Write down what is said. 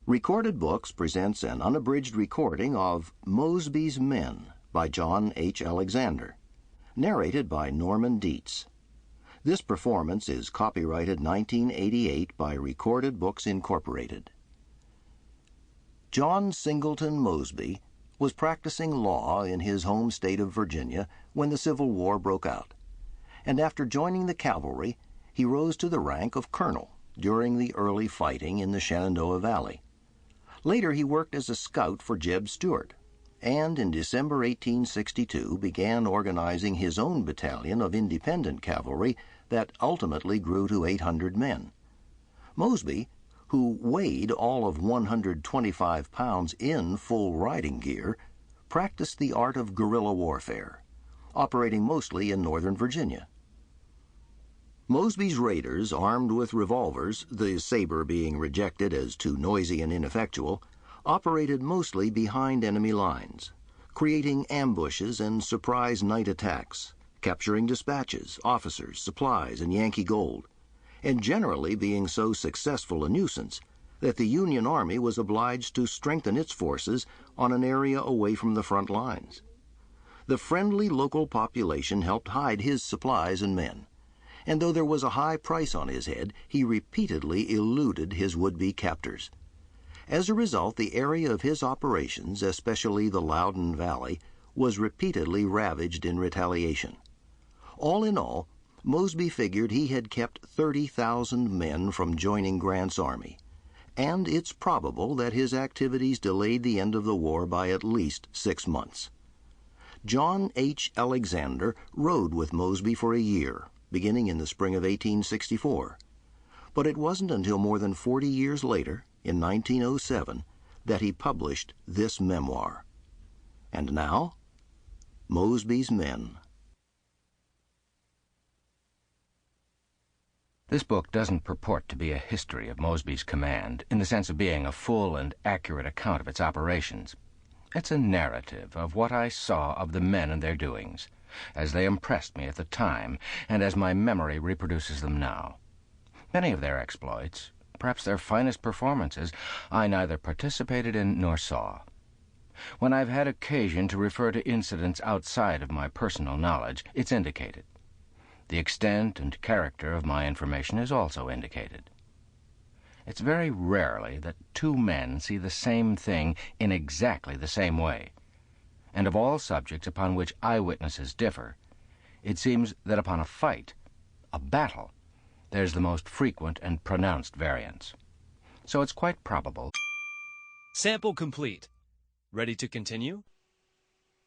Recorded Books presents an unabridged recording of Mosby's Men by John H. Alexander, narrated by Norman Dietz. This performance is copyrighted 1988 by Recorded Books Incorporated. John Singleton Mosby was practicing law in his home state of Virginia when the Civil War broke out, and after joining the cavalry, he rose to the rank of colonel during the early fighting in the Shenandoah Valley. Later, he worked as a scout for Jeb Stuart, and in December 1862 began organizing his own battalion of independent cavalry that ultimately grew to 800 men. Mosby, who weighed all of 125 pounds in full riding gear, practiced the art of guerrilla warfare, operating mostly in northern Virginia. Mosby's raiders, armed with revolvers, the saber being rejected as too noisy and ineffectual, operated mostly behind enemy lines, creating ambushes and surprise night attacks, capturing dispatches, officers, supplies, and Yankee gold, and generally being so successful a nuisance that the Union Army was obliged to strengthen its forces on an area away from the front lines. The friendly local population helped hide his supplies and men, and though there was a high price on his head, he repeatedly eluded his would-be captors. As a result, the area of his operations, especially the Loudoun Valley, was repeatedly ravaged in retaliation. All in all, Mosby figured he had kept 30,000 men from joining Grant's army, and it's probable that his activities delayed the end of the war by at least 6 months. John H. Alexander rode with Mosby for a year, beginning in the spring of 1864. But it wasn't until more than 40 years later, in 1907, that he published this memoir. And now, Mosby's Men. This book doesn't purport to be a history of Mosby's command, in the sense of being a full and accurate account of its operations. It's a narrative of what I saw of the men and their doings, as they impressed me at the time, and as my memory reproduces them now. Many of their exploits, perhaps their finest performances, I neither participated in nor saw. When I've had occasion to refer to incidents outside of my personal knowledge, it's indicated. The extent and character of my information is also indicated. It's very rarely that two men see the same thing in exactly the same way. And of all subjects upon which eyewitnesses differ, it seems that upon a fight, a battle, there's the most frequent and pronounced variance. So it's quite probable. Sample complete. Ready to continue?